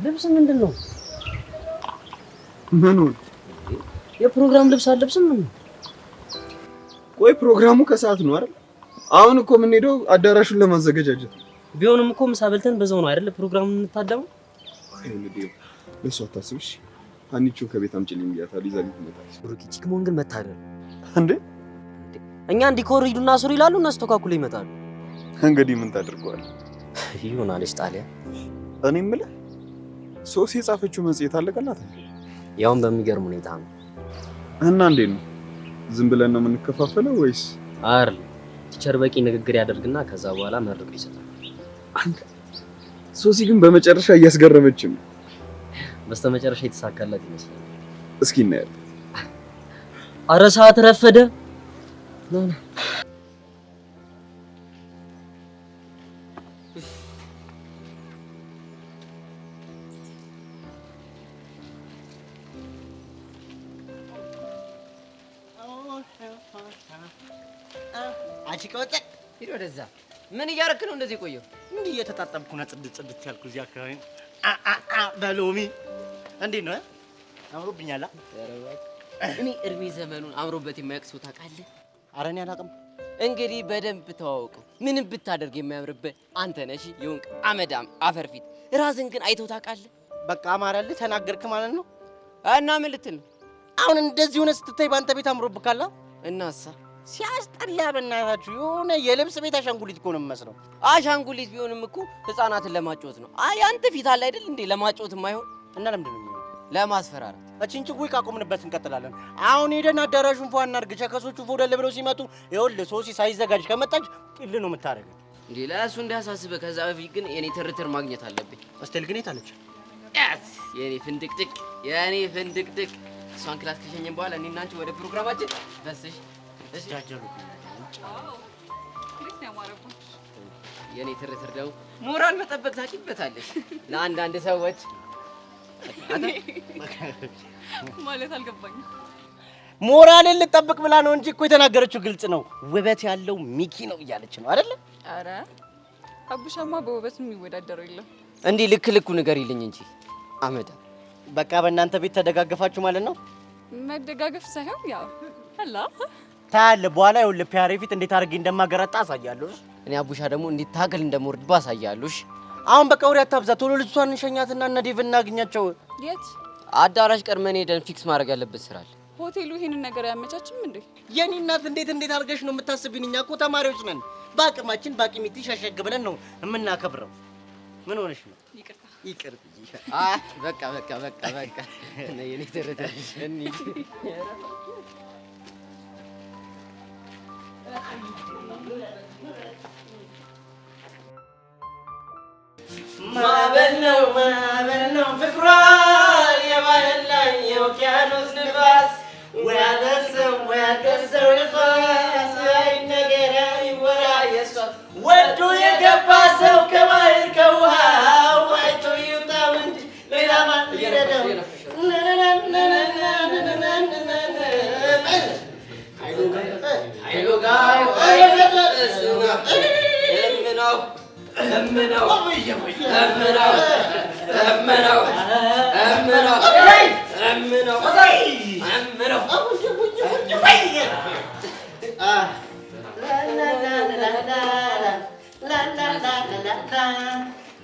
ልብስ ምንድን ነው? ምኑ? የፕሮግራም ልብስ አለብስም ምን? ቆይ ፕሮግራሙ ከሰዓት ነው አይደል? አሁን እኮ የምንሄደው አዳራሹን ለማዘጋጀት ቢሆንም እኮ ምሳ በልተን በዛው ነው አይደል ፕሮግራሙን እንታደመው። ለሷ አታስብሽ። አንቺ ከቤት አምጪልኝ ብያታለሁ። ይዛልኝ ትመጣለች። ብሩክ ቺክሞን ግን መታደል እንዴ! እኛ እንዲኮር ሂዱና ስሩ ይላሉ እና አስተካክሎ ይመጣሉ። እንግዲህ ምን ታደርገዋል? ይሆናልሽ ጣሊያ። እኔ የምልህ ሶሲ የጻፈችው መጽሔት አለቀላት? ያውን በሚገርም ሁኔታ ነው። እና እንዴት ነው? ዝም ብለን ነው የምንከፋፈለው ወይስ? አይደል ቲቸር በቂ ንግግር ያደርግና ከዛ በኋላ መርቆ ይሰጣል። ሶሲ ግን በመጨረሻ እያስገረመችም በስተመጨረሻ የተሳካለት ይመስላል። እስኪ እናያለን። አረ ሰዓት ረፈደ። አቺቆጨ ሂድ ወደዛ። ምን እያደረክ ነው እንደዚህ ቆየው? እንዲህ እየተጣጣብኩ ነው ጽድት ያልኩ እዚህ አካባቢ በሎሚ እንዴት ነው? አምሮብኛል። እኔ እድሜ ዘመኑን አምሮበት የማያውቅ ሰው ታውቃለህ? ኧረ እኔ አላውቅም። እንግዲህ በደንብ ተዋወቁ። ምንም ብታደርግ የሚያምርብህ አንተ ነሽ። ይሁን አመዳም አፈር ፊት ራስን ግን አይተው ታውቃለህ? በቃ አማራልህ ተናገርክ ማለት ነው። እና ምን ልትል ነው? አሁን እንደዚህ ሆነ ስትታይ በአንተ ቤት አምሮብህ ካላ እናሳ ሲያስጠላ በእናታችሁ የሆነ የልብስ ቤት አሻንጉሊት እኮ ነው የምመስለው። አሻንጉሊት ቢሆንም እኮ ህፃናትን ለማጫወት ነው። አይ አንተ ፊት አለ አይደል እንዴ? ለማጫወት የማይሆን እና ለምንድን ነው የሚሆነው? ለማስፈራራት። እቺን ጭጉ ካቆምንበት እንቀጥላለን። አሁን ሄደን አዳራሹን ፏ እናድርግ። ቸከሶቹ ፎደል ብለው ሲመጡ ይኸውልህ ሶሲ ሳይዘጋጅ ከመጣች ቅል ነው የምታደርገው። እንዴ ለእሱ እንዳያሳስብህ። ከዛ በፊት ግን የኔ ትርትር ማግኘት አለብኝ። አስቴል ግን የት አለች? የኔ ፍንድቅድቅ እሷን ክላስ ከሸኘን በኋላ እኔና አንቺ ወደ ፕሮግራማችን በስሽ ጃጀሩ የኔ ትርትር ደግሞ ሞራል መጠበቅ ታውቂበታለሽ። ለአንዳንድ ሰዎች ማለት አልገባኝም። ሞራልን ልጠብቅ ብላ ነው እንጂ እኮ የተናገረችው ግልጽ ነው። ውበት ያለው ሚኪ ነው እያለች ነው አይደለ? አረ አቡሻማ በውበት የሚወዳደረው የለም። እንዲህ ልክ ንገሪልኝ እንጂ አመዳ። በቃ በእናንተ ቤት ተደጋገፋችሁ ማለት ነው? መደጋገፍ ሳይሆን ያው አላ ታያለህ። በኋላ ይኸውልህ ፒያሬ ፊት እንዴት አድርጌ እንደማገራጣ አሳያለሁ። እኔ አቡሻ ደግሞ እንዴት ታገል እንደምወርድ ባሳያለሁ። አሁን በቃ ወሬ አታብዛ። ቶሎ ልጅቷን እንሸኛትና እነ ዴቭ እናግኛቸው። የት አዳራሽ ቀድመን ሄደን ፊክስ ማድረግ ያለበት ስራ አለ። ሆቴሉ ይሄንን ነገር አያመቻችም እንዴ? የኔ እናት እንዴት አድርገሽ ነው የምታስቢን? እኛ እኮ ተማሪዎች ነን። በአቅማችን በአቅሚቲ ሸሸግ ብለን ነው የምናከብረው። ምን ሆነሽ ነው? ይቅር በቃ የኔ ትርትር እንሂድ። ማዕበል ነው ፍቅሯ የባህር ላይ የውቅያኖስ ንፋስ ወያደርሰው ንፋስ አይነገር ይወራ የሷ ወዶ የገባ ሰው ከባህር ከውሃው አይቶ ይውጣው እንጂ ሌላ ማን ይረዳው?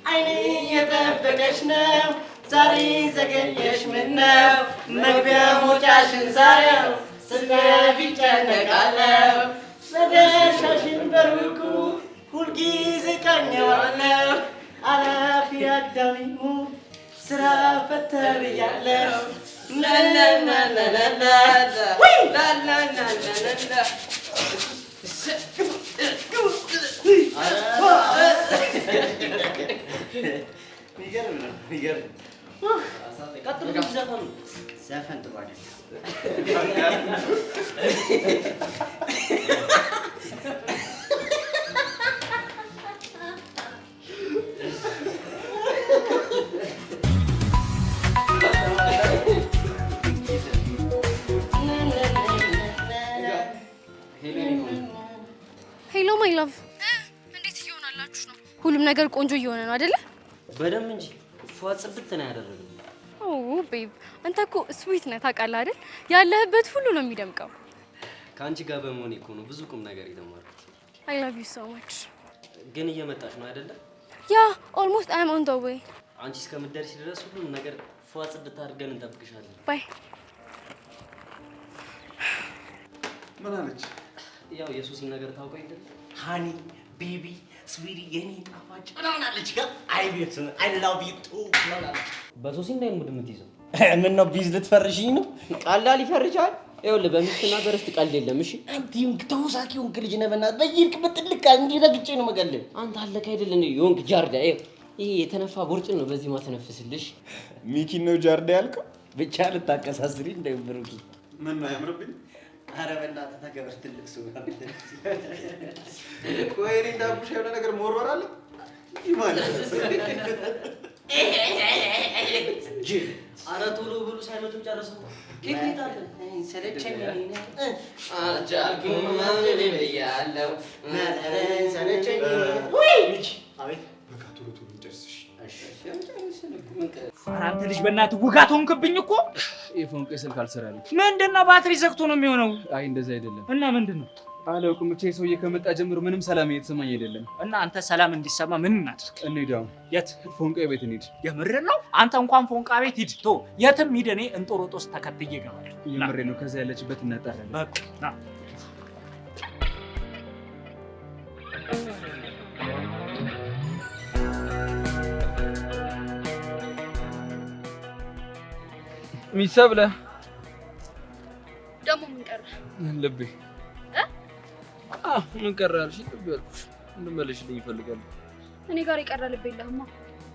አይኔ እየጠበቀሽ ነው ዛሬ ዘገየሽ ምነው መግቢያ መውጫሽን ሳየው ስገቢ ጨነቃለሁ መድረሻሽን በሩቁ ሁልጊዜ ቃኘዋለሁ አላፊ አግዳሚሙ ስራ ፈተር እያለሁ ሚገርም ቀጥሉ። ዘፈን ጥሩ አይደለም። ሄሎ ማይ ላቭ፣ ሁሉም ነገር ቆንጆ እየሆነ ነው አይደለ? በደም እንጂ ፏ ጽድት ነው ያደረገው። ኦ ቤብ አንተ እኮ ስዊት ነህ ታውቃለህ አይደል? ያለህበት ሁሉ ነው የሚደምቀው። ከአንቺ ጋር በመሆኔ እኮ ነው ብዙ ቁም ነገር የተማርኩት። I love you so much። ግን እየመጣሽ ነው አይደለ? ያ almost I'm on the way። አንቺ እስከምትደርሺ ድረስ ሁሉም ነገር ፏ ጽድት አድርገን እንጠብቅሻለን። ባይ። ምን አለች? ያው የሱሲን ነገር ታውቀው አይደል? ሃኒ ቤቢ ስዊቲ የኔ ጣፋጭ ምናምን አለች ጋር አይ ቤት አይ ላቭ ዩ ቱ ምናምን አለች። በሱሲ እንዳይን ሙድ የምትይዘው ምን ነው ቢዝ ልትፈርሽኝ ነው? ቀላል ይፈርጃል። ይኸውልህ በሚስትና በርስት ቀልድ የለም። እሺ አንተም ተውሳኪውን ልጅ ነህ። በእናትህ በየሄድክበት ጥልቅ እንዲህ ረግጬ ነው የምገልህ። አንተ አለካ አይደል እንዴ የሆንክ ጃርዳ። ይሄ የተነፋ ቦርጭን ነው በዚህ ማተነፍስልሽ። ሚኪ ነው ጃርዳ ያልከው? ብቻ ልታቀሳስሪ እንደምብሩኪ ምን ነው ያምርብኝ? ኧረ በእናትህ ተገበር ትልቅ ሰው ጋር ቆይ እኔ እንዳልኩሽ የሆነ ነገር መወርወር አለ ይህ ማለት ኧረ ቶሎ ብሉ ሳይመጡ ጨርሰው ኬክ ይጣል። ሰለቸኝ አልቻልኩም ማምለል ብያለሁ። ሰለቸኝ ወይ ሚኪ አቤት በቃ ቶሎ ቶሎ እንጨርስሽ። አንተ ልጅ በእናትህ ውጋት ሆንክብኝ እኮ። የፎንቄ ስልክ አልሰራልኝ። ምንድነው ባትሪ ዘግቶ ነው የሚሆነው? አይ እንደዚህ አይደለም። እና ምንድነው? አላውቅም ብቻ ሰውዬ ከመጣ ጀምሮ ምንም ሰላም እየተሰማኝ አይደለም። እና አንተ ሰላም እንዲሰማ ምን እናድርግ? እንሂድ አሁን። የት? ፎንቄ ቤት እንሂድ። የምሬን ነው። አንተ እንኳን ፎንቃ ቤት ሂድ። ቶ የትም ሂድ። እኔ እንጦሮጦስ ተከትዬ እገባለሁ። የምሬን ነው። ከዛ ያለችበት እናጣራለን። በቃ ና ሚሰብለ ደግሞ ምን ቀረ? ልቤ ምን ቀረ አልሽ? ልቤ አልኩሽ እንድመለሽልኝ እፈልጋለሁ። እኔ ጋር የቀረ ልብ የለህማ።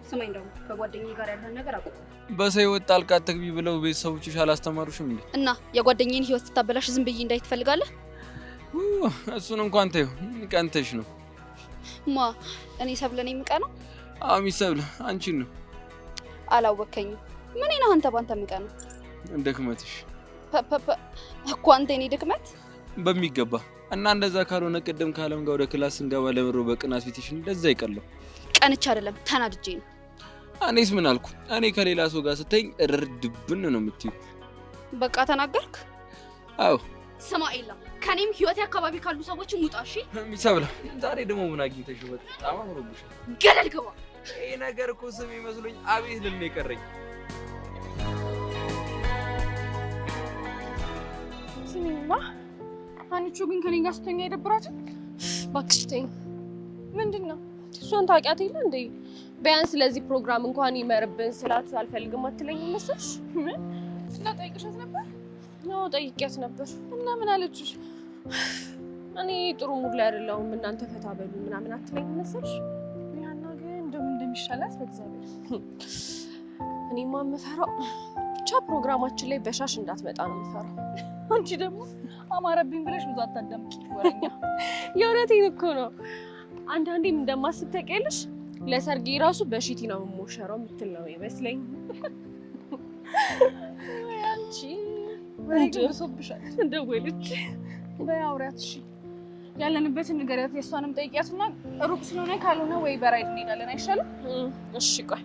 ስማኝ ደግሞ ከጓደኛዬ ጋር ያለን ነገር አቁም። በሰው ህይወት ጣልቃ አትግቢ ብለው ቤተሰቦችሽ አላስተማሩሽም እንዴ? እና የጓደኛዬን ህይወት ስታበላሽ ዝም ብዬ እንዳይ ትፈልጋለህ? እሱን እንኳን ተይው፣ ቀንተሽ ነው። ማ እኔ ሰብለ ነኝ የምቀነው? ሚሰብለ አንቺን ነው። አላወከኝም። ምን ነው አንተ ባንተ የምቀነው? ድክመትሽ እኮ አንተ የኔ ድክመት በሚገባ እና እንደዛ ካልሆነ ቅድም ካለም ጋር ወደ ክላስ እንገባ ለምሮ በቅናት ፊትሽ እንደዛ ይቀለው። ቀንቻ አይደለም ተናድጄ ነው። እኔስ ምን አልኩ? እኔ ከሌላ ሰው ጋር ስትኝ እርድብን ነው የምትይው። በቃ ተናገርክ? አዎ ስማ ኤላ፣ ከኔም ህይወቴ አካባቢ ካሉ ሰዎች ሙጣ። እሺ ሚሰብለ ዛሬ ደግሞ ምን አግኝተሽ ነው? በጣም አምሮብሻል። ገደል ግባ። ይሄ ነገር እኮ ስም ይመስሉኝ አቤት ልል ነው የቀረኝ። ስሚኝማ አንቺ ግን ከኔ ጋር ስትሆኚ አይደብራትም? እባክሽ ተይኝ። ምንድን ነው እሷን ታውቂያት የለ እንዴ? ቢያንስ ለዚህ ፕሮግራም እንኳን ይመርብን ስላት አልፈልግም አትለኝም መሰልሽ? እና ጠይቅሻት ነበር? ነው ጠይቂያት ነበር። እና ምን አለችሽ? እኔ ጥሩ ሙድ ላይ አይደለሁም እናንተ ፈታ በሉ ምናምን አትለኝም መሰልሽ? ያና ግን እንደምን እንደሚሻላት በእግዚአብሔር። እኔማ የምፈራው ብቻ ፕሮግራማችን ላይ በሻሽ እንዳትመጣ ነው የምፈራው። አንቺ ደግሞ አማረብኝ ብለሽ ብዙ አታዳምቂ ወሬኛ። የእውነቴን እኮ ነው። አንዳንዴም እንደማስብ ታውቂያለሽ፣ ለሰርጌ ራሱ በሺቲ ነው የምሞሸረው የምትል ነው ይመስለኝ። አንቺ ወይኔ ብሶብሻል። ደወለች። በይ አውሪያት። እሺ ያለንበትን ንገሪያት። የእሷንም ጠይቂያትና ሩቅ ስለሆነ ካልሆነ ወይ በራይድ እንሄዳለን አይሻልም? እሺ ቆይ።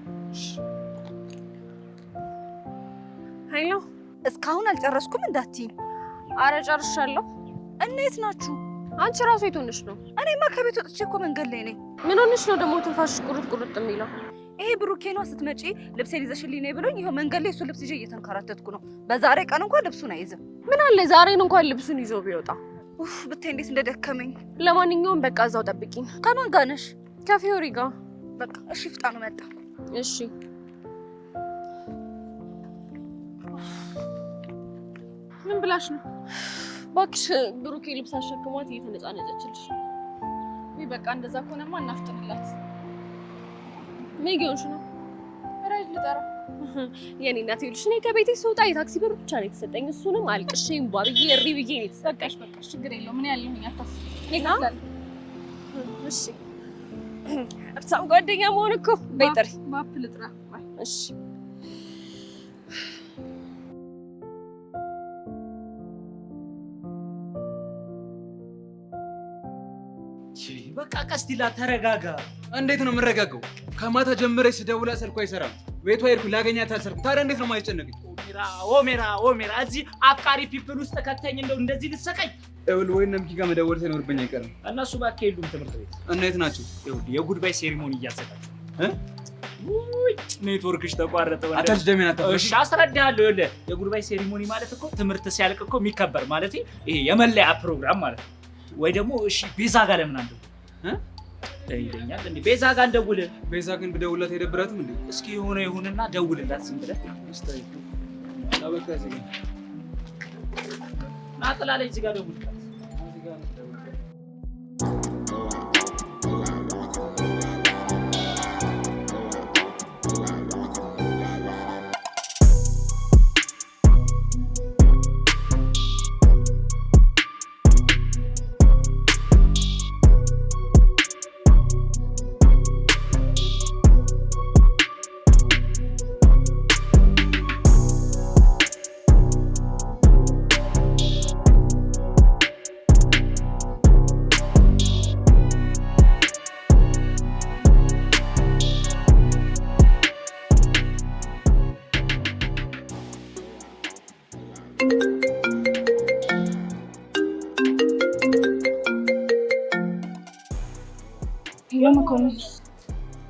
ሀይሎ እስካሁን አልጨረስኩም እንዳትዪ። አረ ጨርሻለሁ። እና የት ናችሁ? አንቺ ራሱ የት ሆነሽ ነው? እኔማ ከቤት ወጥቼ እኮ መንገድ ላይ ነኝ። ምን ሆነሽ ነው ደግሞ ትንፋሽሽ ቁርጥ ቁርጥ የሚለው? ይሄ ብሩኬ ነው ስትመጪ ልብሴን ይዘሽልኝ ነይ ብሎኝ ይኸው መንገድ ላይ እሱ ልብስ ይዤ እየተንከራተትኩ ነው። በዛሬ ቀን እንኳን ልብሱን አይዝም። ምን አለ ዛሬን እንኳን ልብሱን ይዞ ቢወጣ። ኡፍ ብታይ እንዴት እንደደከመኝ። ለማንኛውም በቃ እዛው ጠብቂኝ። ከማን ጋር ነሽ? ከፊዮሪ ጋር። በቃ እሺ ፍጣኑ መጣ። እሺ ምን ብላሽ ነው? እባክሽ ብሩኬ ልብስ አሸክሟት እየተነጫነጨችልሽ። ወይ በቃ እንደዛ ከሆነማ እናፍጥንላት። ምን ጊዮንሽ ነው? ራይድ ልጠራ። የኔ እናት ይኸውልሽ እኔ ከቤቴ ስወጣ የታክሲ ብር ብቻ ነው የተሰጠኝ። እሱንም አልቅሼ እንቧ ብዬ እሪ ብዬ ነው የተሰጠኝ። በቃሽ ችግር የለውም። ምን ያለሁኝ አታስቢ። እሺ እርሳም ጓደኛ መሆን እኮ በይ ጥሪ። ማፕ ልጥራ። እሺ በቃ ቀስቲላ ተረጋጋ። እንዴት ነው የምረጋጋው? ከማታ ጀምሬ ስደውላ ስልኳ አይሰራም። ቤቷ ሄድኩ ላገኛት አልሰርኩም። ታዲያ እንዴት ነው የማይጨነቅኝ? ኦሜራ እዚህ አፍቃሪ ፒፕል ውስጥ ከተኝ እንደው እንደዚህ ልትሰቀኝ? ይኸውልህ ወይ ነምኪ ጋር መደወል ሳይኖርብኝ አይቀርም። እነሱ እባክህ የሉም ትምህርት ቤት። እና የት ናቸው? ይኸውልህ የጉድባይ ሴሪሞኒ እያዘጋጁ ውይ ኔትወርክሽ ተቋረጠ። አታች ደሜን አታፈሽ። እሺ አስረዳሃለሁ። ይኸውልህ የጉድባይ ሴሪሞኒ ማለት እኮ ትምህርት ሲያልቅ እኮ የሚከበር ማለት ይሄ የመለያ ፕሮግራም ማለት ነው። ወይ ደግሞ እሺ ቤዛ ጋር ለምን አንደው ይለኛል እንዴ? ቤዛ ጋር እንደውል። ቤዛ ግን ብደውልላት አይደብራትም እንዴ? እስኪ የሆነ ይሁንና ደውልላት ዝም ብለህ እስታይ አበቃ ዘጋ ናጥላ ላይ እዚህ ጋር ደውልላት።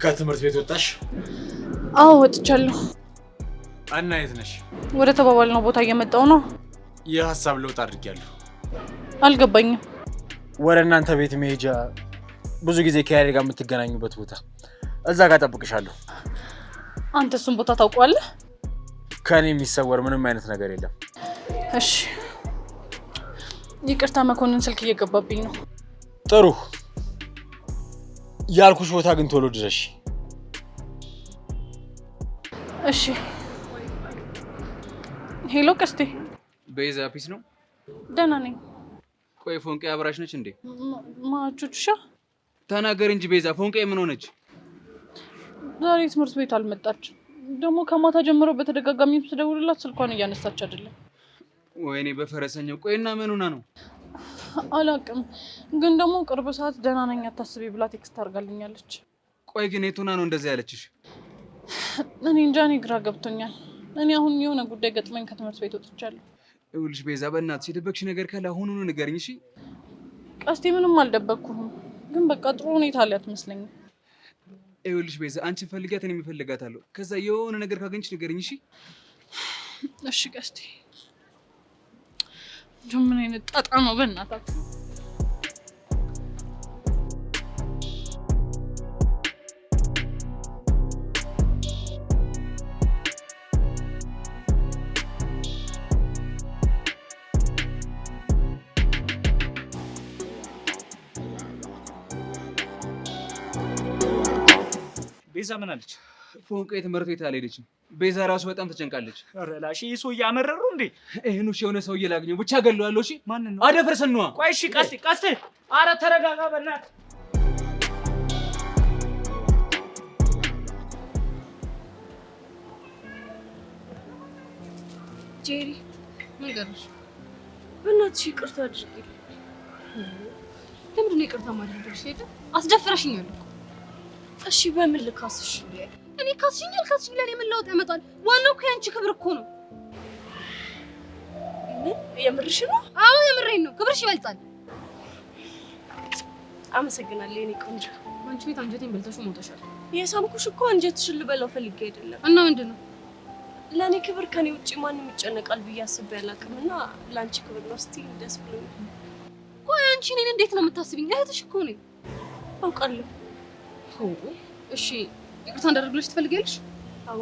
ከትምህርት ቤት ወጣሽ? አዎ ወጥቻለሁ። እና የት ነሽ? ወደ ተባባልነው ቦታ እየመጣሁ ነው። የሀሳብ ለውጥ አድርጌያለሁ። አልገባኝም። ወደ እናንተ ቤት መሄጃ ብዙ ጊዜ ከያሬ ጋር የምትገናኙበት ቦታ፣ እዛ ጋር ጠብቅሻለሁ። አንተ እሱን ቦታ ታውቀዋለህ? ከኔ የሚሰወር ምንም አይነት ነገር የለም። እሺ ይቅርታ መኮንን፣ ስልክ እየገባብኝ ነው። ጥሩ ያልኩሽ ቦታ ግን ቶሎ ድረሽ። እሺ ሄሎ ቀስቴ። ቤዛ ፒስ ነው? ደህና ነኝ። ቆይ ፎንቄ አብራሽ ነች እንዴ? ማቹቹሻ ተናገር እንጂ ቤዛ። ፎንቄ ምን ሆነች? ዛሬ ትምህርት ቤት አልመጣችም። ደግሞ ከማታ ጀምሮ በተደጋጋሚ ስደውልላት ስልኳን እያነሳች አይደለም። ወይኔ በፈረሰኛው። ቆይና ምን ሆና ነው? አላውቅም፣ ግን ደግሞ ቅርብ ሰዓት ደህና ነኝ አታስቢ ብላ ቴክስት አድርጋልኛለች። ቆይ ግን የት ሆና ነው እንደዛ ያለችሽ? እኔ እንጃ፣ እኔ ግራ ገብቶኛል። እኔ አሁን የሆነ ጉዳይ ገጥመኝ ከትምህርት ቤት ወጥቻለሁ። ይኸውልሽ ቤዛ፣ በእናትሽ የደበቅሽ ነገር ካለ አሁኑኑ ንገሪኝ እሺ? ቀስቴ ምንም አልደበቅኩህም፣ ግን በቃ ጥሩ ሁኔታ ላይ አትመስለኝም። ይኸውልሽ ቤዛ፣ አንቺን ፈልጊያት እኔም እፈልጋታለሁ። ከዛ የሆነ ነገር ካገኘሽ ንገሪኝ እሺ? እሺ ቀስቴ። ምን አይነት ጣጣ ነው በእናታችሁ? ቤዛ ምን አለች? ፎንቄ ትምህርት ቤት አልሄደችም። ቤዛ ራሱ በጣም ተጨንቃለች። ኧረ ላሽ ይህ ሰው እያመረሩ እንዴ? ይሄን እሺ፣ የሆነ ሰውዬ ላግኘው ብቻ ገለዋለሁ። እሺ ማንን ነው? አደፍርሰን ነዋ። ቆይ እሺ፣ ቀስቴ ኧረ ተረጋጋ በእናትህ። ጄሪ ነገርሽ በእናትሽ ይቅርታ አድርጊልኝ። ለምንድን ነው ይቅርታ ማድረግሽ? ሄደ አስደፍረሽኛል እኮ። እሺ በምን ልካስሽ? እኔ ካስሽኛል ለኔ ምን ለውጥ ያመጣል? ዋናው እኮ ያንቺ ክብር እኮ ነው። የምርሽ ነው? አዎ የምሬን ነው። ክብርሽ ይበልጣል። አመሰግናለሁ የኔ ቆንጆ። አንቺ ቤት አንጀቴን በልተሽው ሞተሻል። የሳምኩሽ እኮ አንጀትሽን ልበላው ፈልጌ አይደለም። እና ምንድን ነው? ለእኔ ክብር ከኔ ውጭ ማንም ይጨነቃል ብዬ አስቤ አላውቅም፣ እና ለአንቺ ክብር ነው። እስቲ ደስ ብሎኛል። ቆይ አንቺ እኔን እንዴት ነው የምታስቢኝ? እህትሽ እኮ ነኝ። አውቃለሁ። እሺ ይቅርታ እንዳደርግልሽ ትፈልጊያለሽ? አዎ።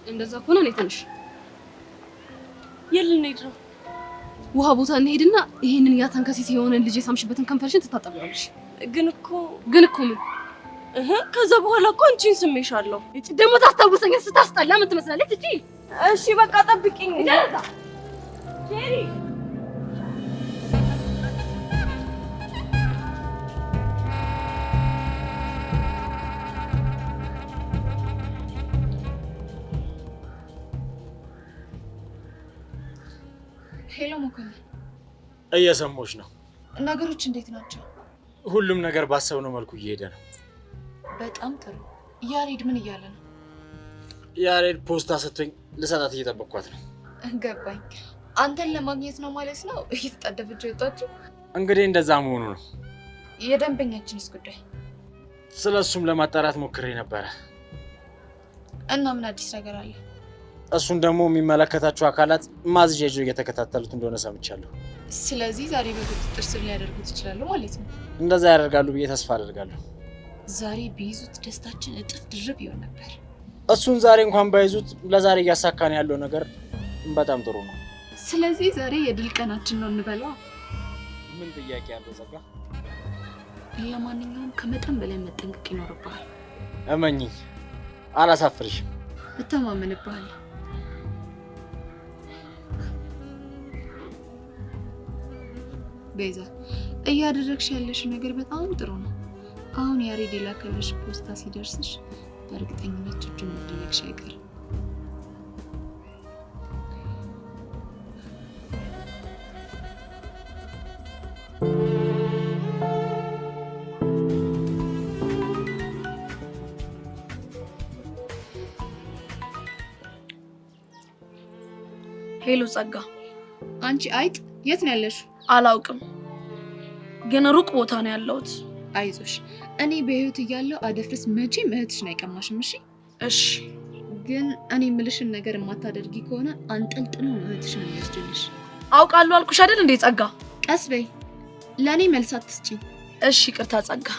እንደዛ ከሆነ እኔ ትንሽ የት ልንሄድ ነው? ውሃ ቦታ እንሄድና ይሄንን ያተንከሲስ የሆነ ልጅ የሳምሽበትን ከንፈርሽን ትታጠቢያለሽ። ግን እኮ ምን? ከዛ በኋላ እኮ አንቺን ስሜሻለሁ። እቺ ደግሞ ታስታውሰኝ ስታስጠላ ምን ትመስላለች እቺ? እሺ በቃ ጠብቂኝ። ጄሪ ሄሎ መኮንን፣ እየሰማሁሽ ነው። ነገሮች እንዴት ናቸው? ሁሉም ነገር ባሰብነው መልኩ እየሄደ ነው። በጣም ጥሩ። ያሬድ ምን እያለ ነው? ያሬድ ፖስታ ሰጥቶኝ ልሰጣት እየጠበቅኳት ነው። ገባኝ። አንተን ለማግኘት ነው ማለት ነው እየተጣደፈች የወጣችው? እንግዲህ እንደዛ መሆኑ ነው። የደንበኛችንስ ጉዳይ? ስለሱም ለማጣራት ሞክሬ ነበረ እና ምን አዲስ ነገር አለ? እሱን ደግሞ የሚመለከታቸው አካላት ማዝዣ ይዘው እየተከታተሉት እንደሆነ ሰምቻለሁ። ስለዚህ ዛሬ በቁጥጥር ስር ሊያደርጉት ይችላሉ ማለት ነው? እንደዛ ያደርጋሉ ብዬ ተስፋ አደርጋለሁ። ዛሬ ቢይዙት ደስታችን እጥፍ ድርብ ይሆን ነበር። እሱን ዛሬ እንኳን ባይዙት ለዛሬ እያሳካን ያለው ነገር በጣም ጥሩ ነው። ስለዚህ ዛሬ የድል ቀናችን ነው እንበለው። ምን ጥያቄ ያለው ጸጋ? ለማንኛውም ከመጠን በላይ መጠንቀቅ ይኖርብሃል። እመኚኝ፣ አላሳፍርሽም። እተማመንብሃለሁ። ቤዛ፣ እያደረግሽ ያለሽ ነገር በጣም ጥሩ ነው። አሁን ያሬድ የላከልሽ ፖስታ ሲደርስሽ በእርግጠኝነት እጁን መፈለግሽ አይቀርም። ሄሎ ጸጋ። አንቺ አይጥ የት ነው ያለሽው? አላውቅም፣ ግን ሩቅ ቦታ ነው ያለሁት። አይዞሽ፣ እኔ በህይወት እያለሁ አደፍርስ መቼም እህትሽን አይቀማሽም። እሺ እሺ። ግን እኔ የምልሽን ነገር የማታደርጊ ከሆነ አንጠልጥሎ ነው እህትሽን የሚወስድልሽ። አውቃለሁ አልኩሽ አይደል እንዴ ጸጋ። ቀስ በይ፣ ለእኔ መልስ አትስጪኝ። እሺ ይቅርታ ጸጋ።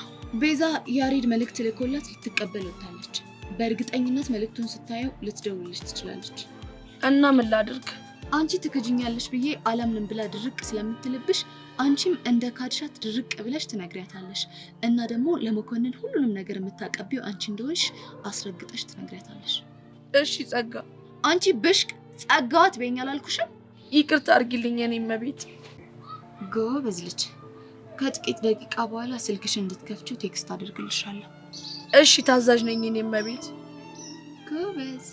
ቤዛ ያሬድ መልእክት ልኮላት ልትቀበል ወጥታለች። በእርግጠኝነት መልእክቱን ስታየው ልትደውልልሽ ትችላለች። እና ምን ላድርግ? አንቺ ትክጅኛለሽ ብዬ አላምንም ብላ ድርቅ ስለምትልብሽ አንቺም እንደ ካድሻት ድርቅ ብለሽ ትነግሪያታለሽ። እና ደግሞ ለመኮንን ሁሉንም ነገር የምታቀቢው አንቺ እንደሆንሽ አስረግጠሽ ትነግሪያታለሽ። እሺ ጸጋ። አንቺ ብሽቅ ጸጋዋት በይኝ አላልኩሽም? ይቅርታ አድርጊልኝ የኔ እመቤት። ጎበዝ ልጅ። ከጥቂት ደቂቃ በኋላ ስልክሽን እንድትከፍቺው ቴክስት አድርግልሻለሁ። እሺ ታዛዥ ነኝ የኔ እመቤት። ጎበዝ።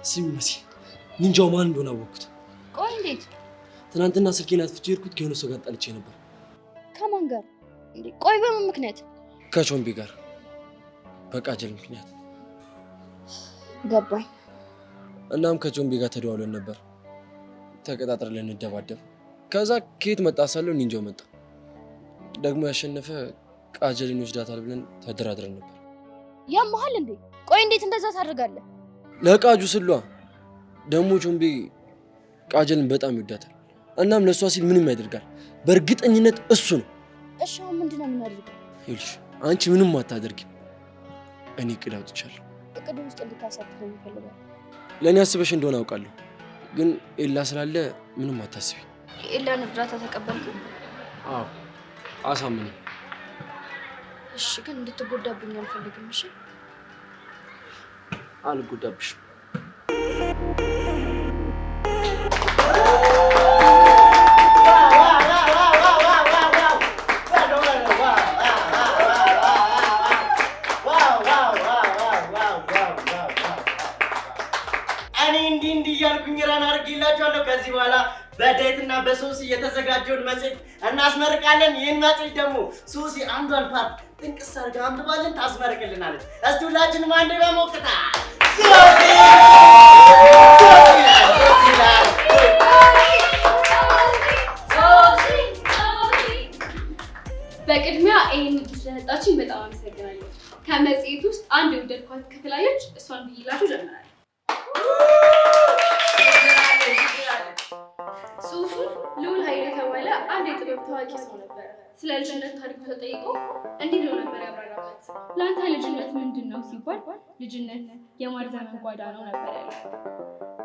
ሲም መሲ ኒንጃው ማን እንደሆነ አወቅኩት። ቆይ እንዴት? ትናንትና ስልኬን አጥፍቼ ሄድኩት። ከሆነ ሰው ጋር ጣልቼ ነበር። ከማን ጋር እንዴ? ቆይ በምን ምክንያት? ከቾምቢ ጋር በቃጀል ምክንያት። ገባኝ። እናም ከቾምቢ ጋር ተደዋውለን ነበር ተቀጣጥረን ልንደባደብ። ከዛ ከየት መጣ ሳለው ኒንጃው መጣ። ደግሞ ያሸነፈ ቃጀልን ይወስዳታል ብለን ተደራድረን ነበር። ያመሃል እንዴ? ቆይ እንዴት እንደዛ ታደርጋለህ? ለቃጁ ስሏ ደግሞ ቾምቢ ቃጀልን በጣም ይወዳታል። እናም ለሷ ሲል ምንም ያደርጋል። በእርግጠኝነት እሱ ነው። እሺ አሁን ምንድነው የምናደርገው? ይልሽ አንቺ ምንም አታደርጊም። እኔ እቅድ አውጥቻለሁ። እቅድ ውስጥ እንድታሳትፈኝ እፈልጋለሁ። ለእኔ አስበሽ እንደሆነ አውቃለሁ፣ ግን ኤላ ስላለ ምንም አታስቢ። የኤላን እርዳታ ተቀበልክ? አዎ አሳምነኝ። እሺ ግን እንድትጎዳብኝ አልፈልግም። እሺ አልጎዳብሽም። እኔ እንዲህ እያልኩኝ ራን አድርጌላችኋለሁ። ከዚህ በኋላ በዳይትና በሶሲ የተዘጋጀውን መጽሔት እናስመርቃለን። ይህን መጽሔት ደግሞ ሶሲ አንዷን ፓርት ጥንቅስ አድርጋ አንብባለን ታስመርቅልናለች። እስቲ ሁላችንም አንዴ በሞቅታ ሶሲ በቅድሚያ ይሄን እድል ስለሰጣችሁኝ በጣም አመሰግናለሁ። ከመጽሔት ውስጥ አንድ የወደድኳት ክፍል አለች። እሷን ብዬላችሁ ጀምራለሁ። ጽሑፉን ልዑል ኃይሉ የተባለ አንድ የጥበብ ታዋቂ ሰው ነበረ። ስለ ልጅነት ታሪኩ ተጠይቆ እንዲህ ብሎ ነበር ያብራራበት። ለአንተ ልጅነት ምንድን ነው ሲባል ልጅነት የማር ዘመን ጓዳ ነው ነበር ያለው።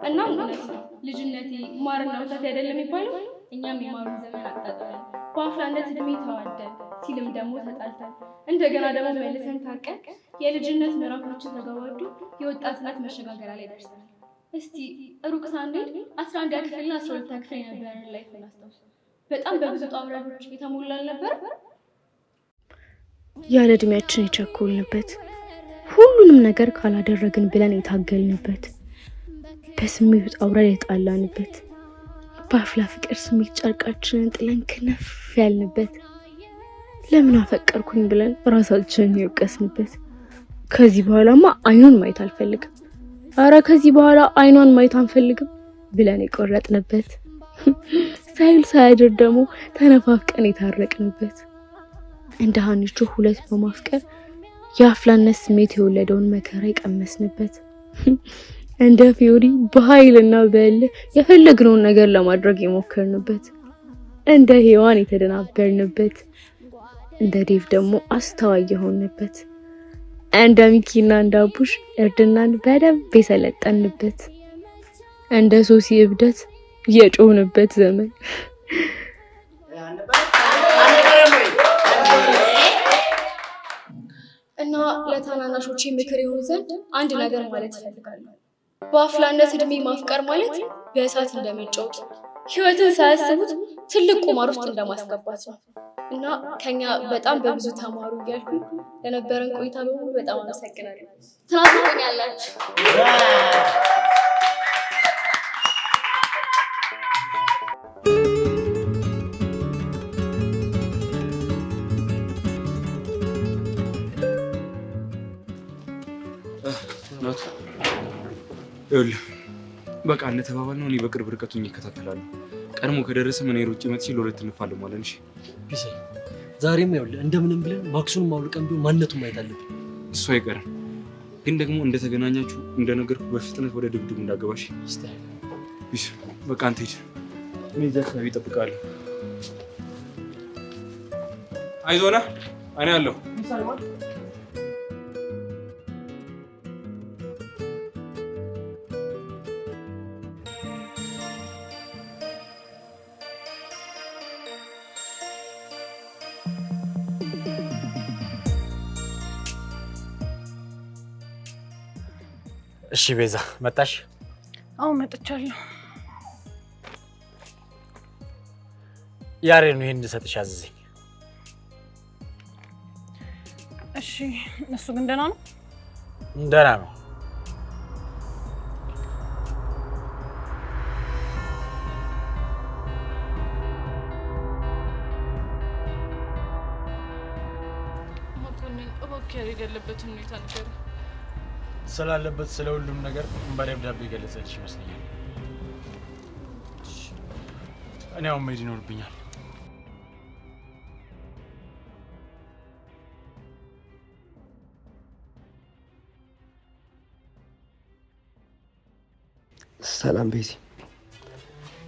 እናም እውነት ነው። ልጅነቴ ማርና ወተት አይደለም የሚባለው። እኛም የማሩን ዘመን አጣጥመን በአፍላነት እድሜ ተዋደን ሲልም ደግሞ ተጣልተን እንደገና ደግሞ መልሰን ታርቀን የልጅነት ምዕራፋችን ተገባዶ የወጣትነት መሸጋገሪያ ላይ ደርሰናል። እስቲ ሩቅ ሳንሄድ 11ኛ ክፍልና 12ኛ ክፍል የነበረን ላይፍ እናስታውስ። በጣም በብዙ ውጣ ውረዶች የተሞላ አልነበረ? ያለ እድሜያችን የቸኮልንበት፣ ሁሉንም ነገር ካላደረግን ብለን የታገልንበት፣ በስሜት ውጣ ውረድ የጣላንበት፣ በአፍላ ፍቅር ስሜት ጨርቃችንን ጥለን ክነፍ ያልንበት፣ ለምን አፈቀርኩኝ ብለን ራሳችንን የወቀስንበት፣ ከዚህ በኋላማ አይኑን ማየት አልፈልግም፣ አረ ከዚህ በኋላ አይኗን ማየት አንፈልግም ብለን የቆረጥንበት፣ ሳይል ሳያድር ደግሞ ተነፋፍቀን የታረቅንበት፣ እንደ ሀኒቾ ሁለት በማፍቀር የአፍላነት ስሜት የወለደውን መከራ የቀመስንበት፣ እንደ ፊዮሪ በኃይልና በእልህ የፈለግነውን ነገር ለማድረግ የሞከርንበት፣ እንደ ሔዋን የተደናበርንበት፣ እንደ ዴቭ ደግሞ አስተዋይ የሆንበት፣ እንደ ሚኪና እንደ አቡሽ እርድናን በደንብ የሰለጠንበት፣ እንደ ሶሲ እብደት የጮህንበት ዘመን እና ለታናናሾቼ ምክር ይሆን ዘንድ አንድ ነገር ማለት እፈልጋለሁ። በአፍላነት እድሜ ማፍቀር ማለት በእሳት እንደመጫወት ህይወትን ሳያስቡት ትልቅ ቁማር ውስጥ እንደማስገባት ነው እና ከኛ በጣም በብዙ ተማሩ እያልኩ ለነበረን ቆይታ በሙሉ በጣም አመሰግናለሁ። ትናፍቁኛላችሁ። ይኸውልህ በቃ እንደተባባልነው እኔ በቅርብ ርቀት ሆኜ እከታተላለሁ። ቀድሞ ከደረሰ ምን ሮጬ መጥቼ ለሁለት እንፋለማለን። እሺ ቢሳይ፣ ዛሬም ይኸውልህ እንደምንም ብለን ማክሱንም አውልቀን ቢሆን ማንነቱን ማየት አለብን። እሱ አይቀርም፣ ግን ደግሞ እንደተገናኛችሁ እንደነገርኩ በፍጥነት ወደ ድብድቡ እንዳገባሽ። ቢስ በቃ አንተ ሂድ፣ እኔ እዛ አካባቢ እጠብቅሃለሁ። አይዞህ ና፣ እኔ አለሁ። እሺ ቤዛ መጣሽ? አዎ መጥቻለሁ። ያሬ ነው ይሄን እንድሰጥሽ አዘዘኝ። እሺ እሱ ግን ደህና ነው? ደህና ነው። መኮንን እባክህ ያሬድ ያለበትን ሁኔታ ንገረኝ። ስላለበት ስለ ሁሉም ነገር በደብዳቤ ገለጸልሽ ይመስለኛል። እኔ አሁን መሄድ ይኖርብኛል። ሰላም ቤዚ፣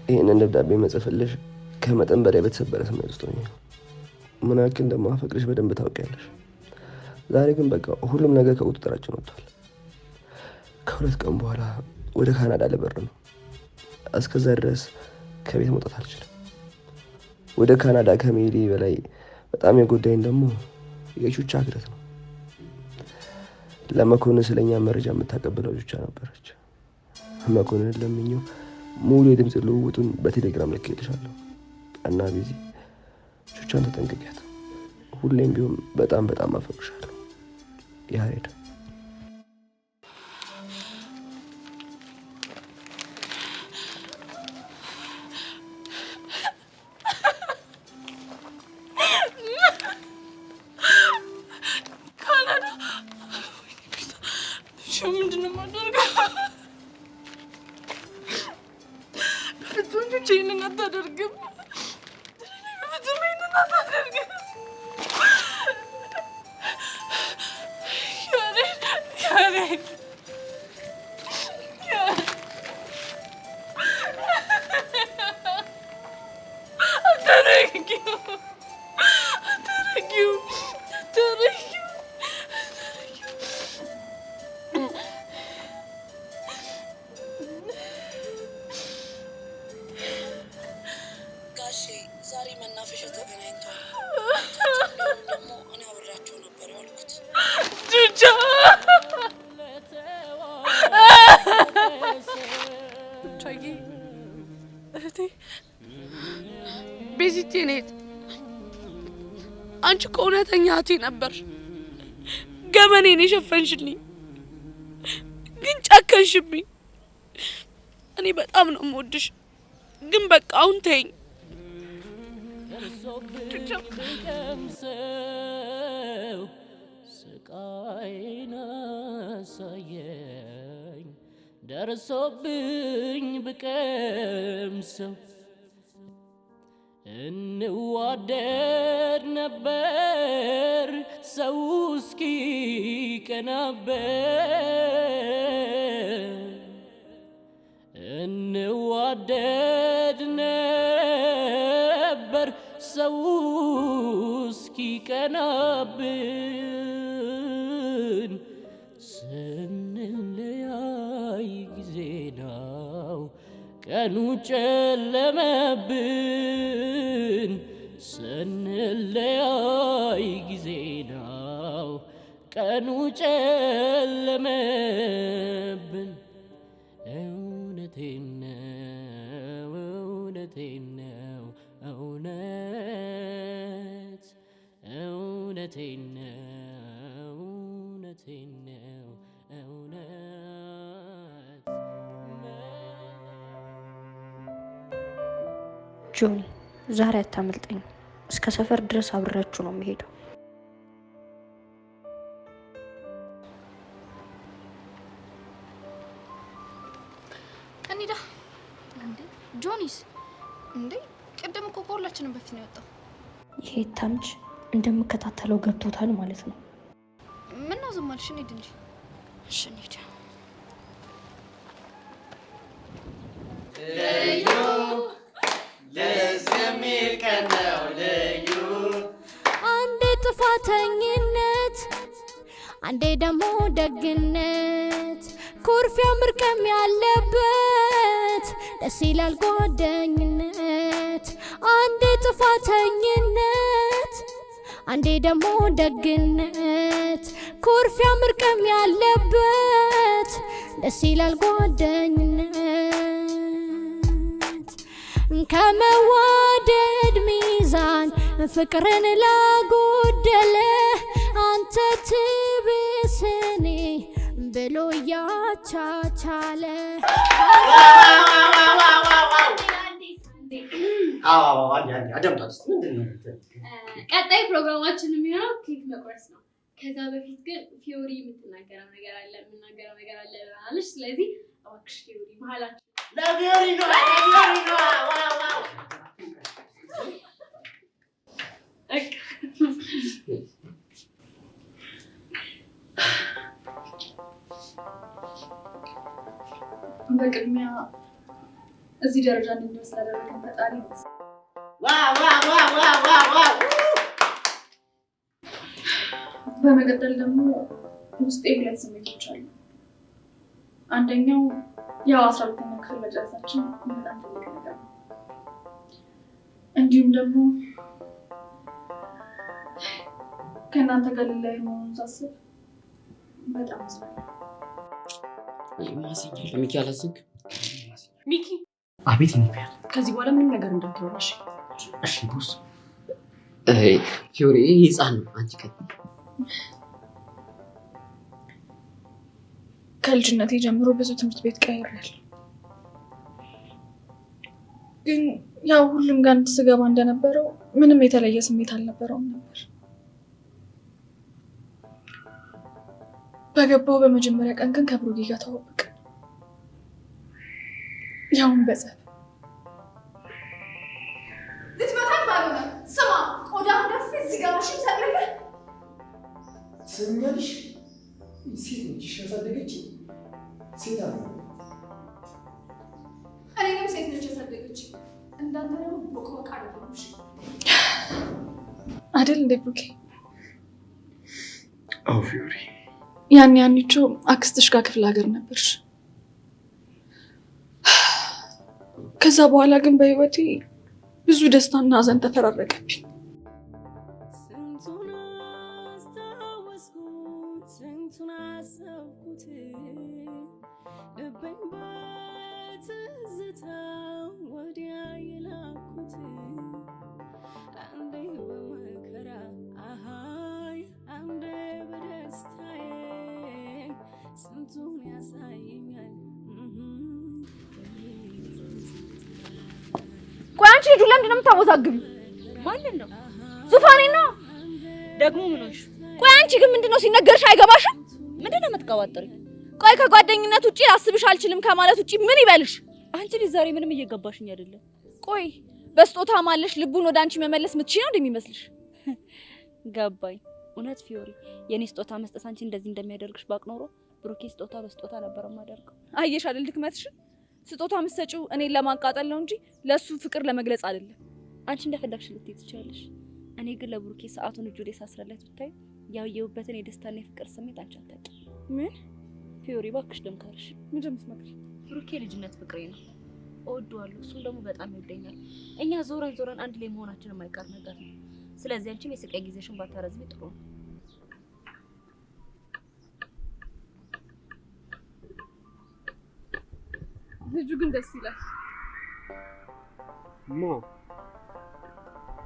ይህንን ደብዳቤ መጽፍልሽ ከመጠን በላይ በተሰበረ ስሜት ውስጥ ሆኜ ነው። ምን ያክል እንደማፈቅርሽ በደንብ ታውቂያለሽ። ዛሬ ግን በቃ ሁሉም ነገር ከቁጥጥራችን ወጥቷል። ከሁለት ቀን በኋላ ወደ ካናዳ ልበር ነው። እስከዛ ድረስ ከቤት መውጣት አልችልም። ወደ ካናዳ ከመሄዴ በላይ በጣም የጎዳኝ ደግሞ የቹቻ ክደት ነው። ለመኮንን ስለኛ መረጃ የምታቀብለው ቹቻ ነበረች። መኮንን ለምኜው ሙሉ የድምፅ ልውውጡን በቴሌግራም ልኬልሻለሁ እና ቤዚ ቹቻን ተጠንቅቂያት። ሁሌም ቢሆን በጣም በጣም አፈቅርሻለሁ ያሬድ። ምንድን ነው የማደርገው? በፍጹም ይህንን አታደርግም። በፍጹም ይህንን አታደርግም። ያሬድ የኔት አንቺ እኮ እውነተኛ እህቴ ነበርሽ። ገመኔን የሸፈንሽልኝ ግን ጨከንሽብኝ። እኔ በጣም ነው የምወድሽ፣ ግን በቃ አሁን ተይኝ። ስቃይን አሳየኝ ደርሶብኝ ብቀምሰው እንዋደድ ነበር ሰው እስኪ ቀናበት እንዋደድ ነበር ሰው እስኪ ቀናብን ስንለያይ ጊዜ ነው ቀኑ ጨለመብን ስንለያይ ጊዜ ነው ቀኑ ጨለመብን እውነቴን ነው እውነቴን ነው እውነት እውነቴን ነው እውነቴን ነው እውነት ጆኒ ዛሬ አታመልጠኝ። እስከ ሰፈር ድረስ አብራችሁ ነው የምሄደው። እንዴ ጆኒስ እንዴ ቀደም እኮ ከሁላችንም በፊት ነው የወጣው። ይሄ ታምጅ እንደምከታተለው ገብቶታል ማለት ነው። ምን ነው ዝም አልሽ? እንሂድ እንጂ። እሺ እንሂድ። ልዩ ደስ የሚል ቀን ነው ልዩ አንዴ ጥፋተኝነት አንዴ ደግሞ ደግነት ኩርፊያ ምርቀም ያለበት ደስ ይላል ጓደኝነት አንዴ ጥፋተኝነት አንዴ ደግሞ ደግነት ኩርፊያ ምርቀም ያለበት ደስ ይላል ጓደኝነት ከመዋደድ ሚዛን ፍቅርን ላጎደለ አንተ ትብስኔ ብሎ ያቻቻለ ቀጣይ ፕሮግራማችን የሚሆነው ኬክ መቁረስ ነው። ከዛ በፊት ግን ፊዮሪ የምትናገረው ነገር አለ ብላለች። ስለዚህ እባክሽ ፊዮሪ መሀላችን ለፊዮሪ ነው ለፊዮሪ ነው ዋው በቅድሚያ እዚህ ደረጃ እንድንደርስ ያደረገን ፈጣሪ ነው። በመቀጠል ደግሞ ውስጤ ሁለት ስሜቶች አሉ። አንደኛው ያው 12ኛ ክፍል መጨረሳችን በጣም ትልቅ ነገር ነው። እንዲሁም ደግሞ ከእናንተ ጋር ልለያይ መሆኑን ሳስብ በጣም አዝናለሁ። ሚኪ አላዝንክ ሚኪ አቤት ይነበር ከዚህ በኋላ ምንም ነገር እንዳትወራሽ እሺ ቦስ ፊዮሪ ህፃን ነው አንቺ ከልጅነቴ ጀምሮ ብዙ ትምህርት ቤት ቀይሬያለሁ። ግን ያው ሁሉም ጋር ስገባ እንደነበረው ምንም የተለየ ስሜት አልነበረውም ነበር። በገባው በመጀመሪያ ቀን ግን ከብሩጌ ጋር ተዋወቅን። ያውን በጸብ ልትመታኝ ባልሆነ ስማ ቆዳ ደፍ እዚህ ጋር ነው ሰቅልልህ ትሰሚኛለሽ? ሴት ነች ያሳደገች ሴት አለ። እኔንም ሴት ነች ያሳደገች። እንዳንተ ደግሞ ቦቅቦቅ አደረግሽ አይደል እንደ ብሩኬ? አዎ ፊዮሪ፣ ያንቺ አክስትሽ ጋር ክፍለ ሀገር ነበርሽ። ከዛ በኋላ ግን በህይወቴ ብዙ ደስታና ሀዘን ተፈራረቀብኝ። በመከራ አሃይ አንዴ በደስታዬ ስንቱን ያሳየኛል። ቆይ አንቺ ልጁ ለምንድን ነው የምታወዛግቢው? ማንን ነው? ዙፋኔ ነው ደግሞ ምን ሆንሽ? ቆይ አንቺ ግን ምንድነው ሲነገርሽ አይገባሽም? ምንድነው የምትቀባጥሪ? ቆይ ከጓደኝነት ውጪ አስብሽ አልችልም ከማለት ውጪ ምን ይበልሽ? አንቺ ልጅ ዛሬ ምንም እየገባሽኝ አይደለም። ቆይ በስጦታ ማለሽ ልቡን ወደ አንቺ መመለስ ምትችይ ነው እንደሚመስልሽ? ገባኝ። እውነት ፊዮሪ፣ የኔ ስጦታ መስጠት አንቺ እንደዚህ እንደሚያደርግሽ ባቅ ኖሮ ብሩኬ ስጦታ በስጦታ ነበር የማደርገው። አየሽ አይደል ድክመትሽ? ስጦታ መስጠጪው እኔን ለማቃጠል ነው እንጂ ለሱ ፍቅር ለመግለጽ አይደለም። አንቺ እንደፈለግሽ ልትይ ትችያለሽ። እኔ ግን ለብሩኬ ሰዓቱን እጁ ላይ ሳስረለት ብታይ ያየሁበትን የደስታና የፍቅር ስሜት አንቺ አታውቂም። ምን ፊዮሪ እባክሽ ደምካልሽ። ምን ደምስመክሪ? ብሩኬ ልጅነት ፍቅሬ ነው፣ እወደዋለሁ። እሱም ደግሞ በጣም ይወደኛል። እኛ ዞረን ዞረን አንድ ላይ መሆናችን የማይቀር ነገር ነው። ስለዚህ አንቺም የስቃይ ጊዜሽን ባታረዝሚ ጥሩ ነው። ልጁ ግን ደስ ይላል። ማ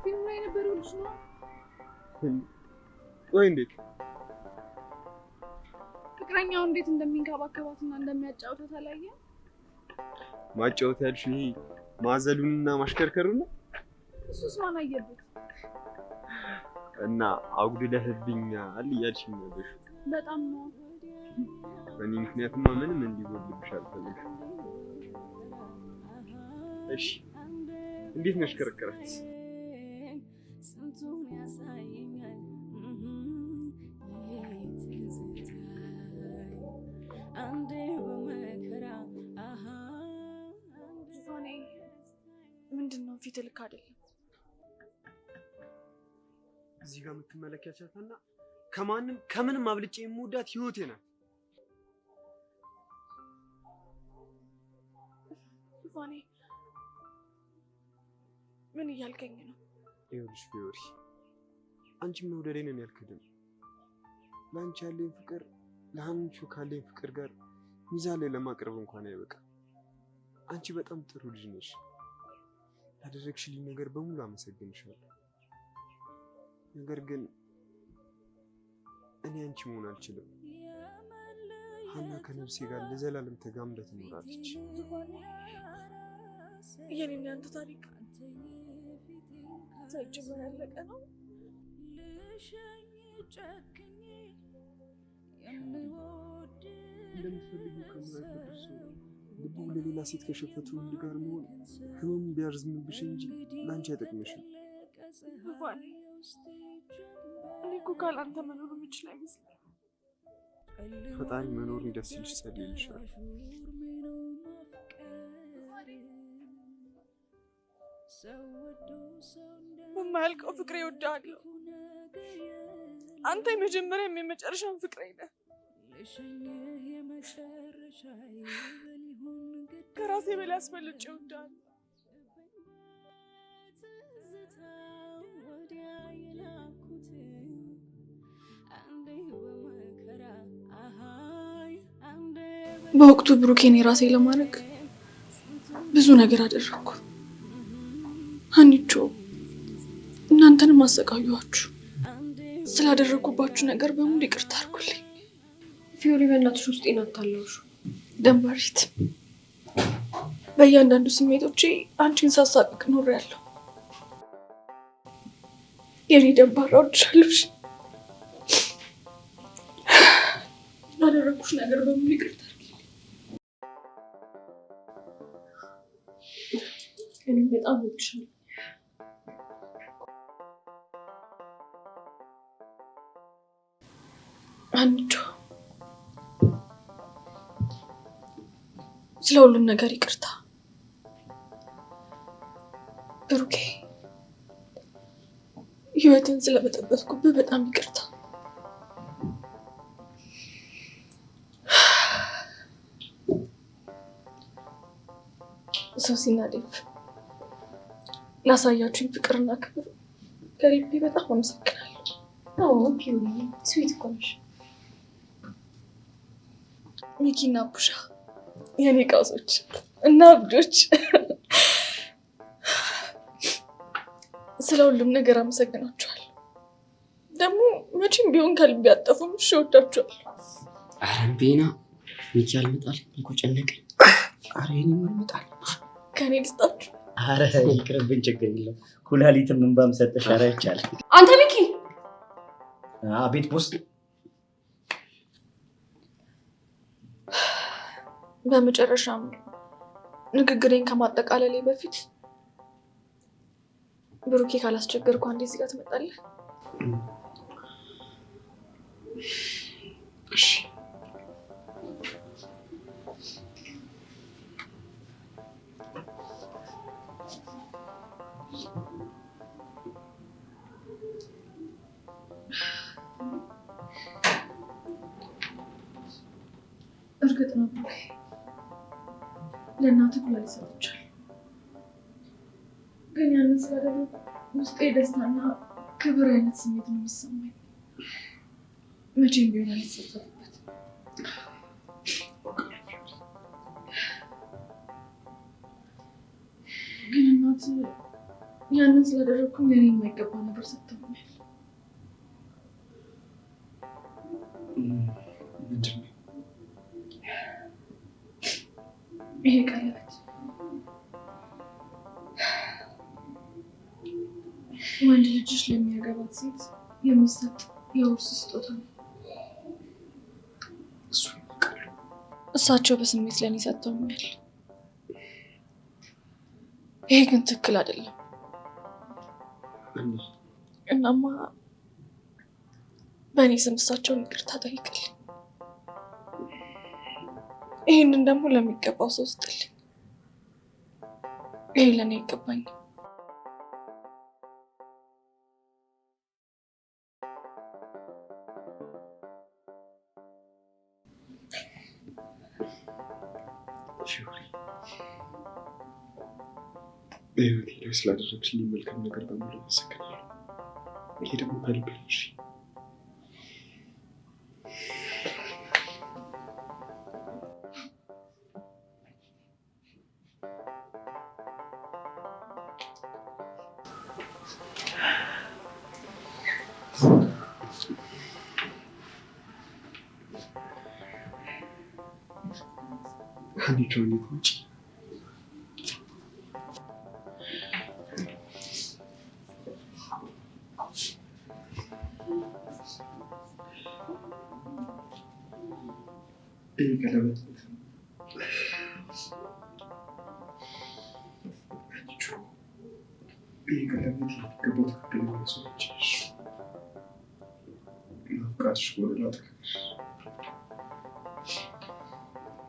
ፊልም ላይ የነበረው ልጅ ነው። ቆይ እንዴት ፍቅረኛው እንዴት እንደሚንከባከባትና እንደሚያጫውታት አላየ? ማጫወት ያልሽ ይሄ ማዘሉንና ማሽከርከሩ ነው? እሱስ ማን አየበት? እና አጉድለህብኛል እያልሽኝ ነበር። በጣም ነው። በእኔ ምክንያትማ ምንም እንዲጎልብሽ አልፈልግም። እሺ እንዴት ነሽ ከረከራት? ስንቱን ያሳየኛል አንዴ በመከራ ዙፋኔ ምንድነው ፊት ልክ አይደለም። እዚህ ጋር የምትመለከቻትና ከምንም አብልጬ የምወዳት ህይወቴ ናት። ዙፋኔ ምን እያልከኝ ነው? ይኸውልሽ ፊዮሪ፣ አንቺም መውደዴን እኔ አልክድም። ለአንቺ ያለኝ ፍቅር ለአንቺ ካለኝ ፍቅር ጋር ሚዛን ላይ ለማቅረብ እንኳን አይበቃም። አንቺ በጣም ጥሩ ልጅ ነሽ። ያደረግሽልኝ ነገር በሙሉ አመሰግንሻለሁ። ነገር ግን እኔ አንቺ መሆን አልችልም። ሀና ከነፍሴ ጋር ለዘላለም ተጋምዳ ትኖራለች። የኔና ያንተ ታሪክ ሳይጀመር ያለቀ ነው። እንደምትፈልጊው ከማይፈልግ ሰው ልቡ ለሌላ ሴት ከሸፈተ ወንድ ጋር መሆን ህመሙ ቢያርዝምብሽ እንጂ ለአንቺ አይጠቅምሽም። ዙፋኔ እኔ እኮ ካላንተ መኖር የምችል አይመስለኝም። ፈጣሪ መኖርን ደስ ይልሽ ጸልይልሻል። በማያልቀው ፍቅሬ እወድሃለሁ። አንተ የመጀመሪያም የመጨረሻም ፍቅሬ ነህ። ከራሴ በላይ አስፈልጬ እወድሃለሁ። በወቅቱ ብሩኬን የራሴ ለማድረግ ብዙ ነገር አደረኩ። ሀኒቾ እናንተንም አሰቃየኋችሁ። ስላደረኩባችሁ ነገር በሙሉ ይቅርታ አድርጉልኝ። ፊዮሪ በእናትሽ ውስጤን አታለውሽ። ደንባሪት፣ በእያንዳንዱ ስሜቶቼ አንቺን ሳሳቅቅ ኖሬያለሁ። የኔ ደንባራ ወድሻለሁ። ላደረኩሽ ነገር በሙሉ ይቅርታ አድርጊልኝ። እኔም በጣም ወድሻለሁ። አንቺ ስለ ሁሉም ነገር ይቅርታ። ብሩኬ፣ ህይወትን ስለበጠበጥኩብህ በጣም ይቅርታ። ሶሲና ዴቭ፣ ላሳያችሁኝ ፍቅርና ክብር ከልቤ በጣም አመሰግናለሁ። አዎ ፒዩሪ ስዊት እኮ ነሽ። ሚኪና ቡሻ፣ የኔ ቃሶች እና አብዶች፣ ስለ ሁሉም ነገር አመሰግናችኋለሁ። ደግሞ መቼም ቢሆን ከልቤ አጠፉም። እሺ እወዳችኋለሁ። ኧረ ቤና ሚኪ አልመጣል እኮ ጨነቀኝ። ኧረ የኔም አልመጣል። ከኔ ልስጣችሁ? ኧረ ይቅርብኝ፣ ችግር የለም። ኩላሊትም እንባም ሰጠሽ። ኧረ ይቻላል። አንተ ሚኪ። አቤት ቦስ። በመጨረሻም ንግግሬን ከማጠቃለሌ በፊት ብሩኬ ካላስቸገርኩ አንዴ እዚህ ጋር ትመጣለህ? እሺ። እርግጥ ነው ብሩኬ ለእናትህ ኩላሊት ሰጥቻለሁ። ግን ያንን ስላደረኩ ውስጤ ደስታና ክብር አይነት ስሜት ነው የሚሰማኝ። መቼም ቢሆን አልተሰጠበት። ግን እናት ያንን ስላደረኩ ለእኔ የማይገባ ነገር ሰጥተውኛል። ምንድን ነው? ይሄ ቀለበት ወንድ ልጅሽ ለሚያገባት ሴት የሚሰጥ የውርስ ስጦታ ነው። እሳቸው በስሜት ለእኔ ሰጥተውኛል። ይሄ ግን ትክክል አይደለም። እናማ በእኔ ስም እሳቸውን ይቅርታ ጠይቅልኝ። ይህንን ደግሞ ለሚገባው ሰው ስጥልኝ። ይሄ ለእኔ ይገባኛል። በህይወቴ ላይ ስላደረግሽልኝ መልካም ነገር በሙሉ አመሰግናለሁ። ይሄ ደግሞ ከልቤ ነው። እሺ ሀኒቾን ውጭ ቀለበት ቀለበት የሚገባው ትክክለኛ ሰዎች ናፍቃትሽ ወደ ላጠቅሽ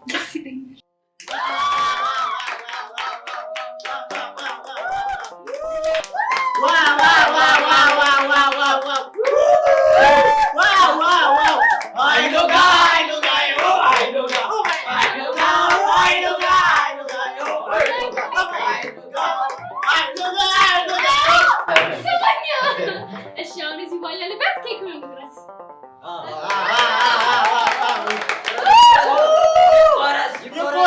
ደስ ይለኛል። እሺ አሁን እዚህ ባለንበት ኬክ ነው ድረስ ይቆረስ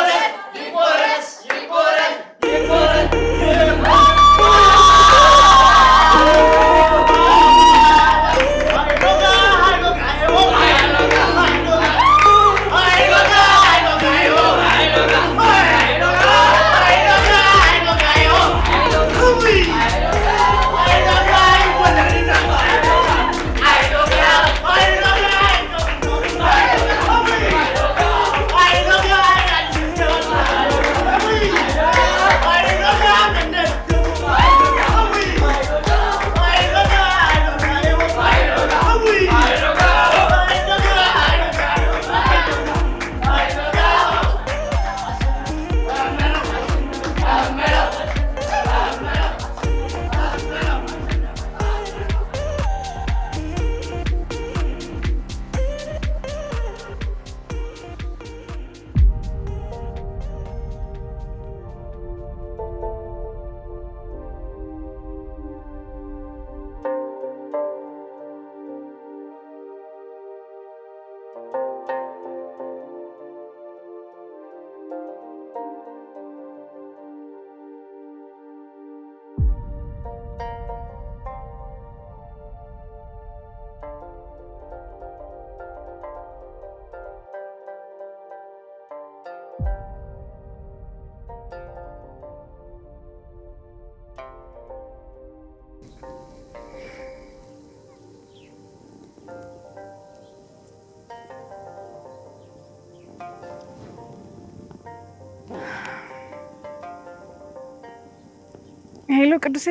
ሄሎ ቅዱሴ፣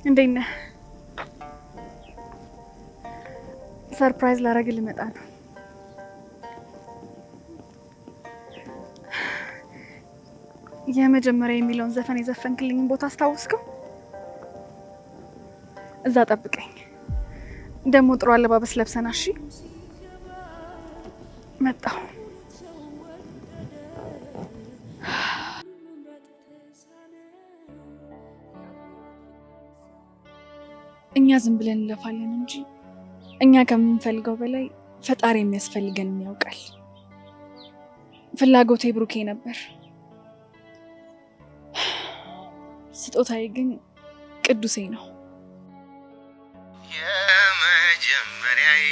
እንዴት ነህ? ሰርፕራይዝ ላደርግ ልመጣ ነው። የመጀመሪያ የሚለውን ዘፈን የዘፈንክልኝን ቦታ አስታውስከው? እዛ ጠብቀኝ። ደግሞ ጥሩ አለባበስ ለብሰና። እሺ፣ መጣሁ። እኛ ዝም ብለን እንለፋለን እንጂ እኛ ከምንፈልገው በላይ ፈጣሪ የሚያስፈልገንን ያውቃል። ፍላጎቴ ብሩኬ ነበር፣ ስጦታዬ ግን ቅዱሴ ነው። የመጀመሪያዬ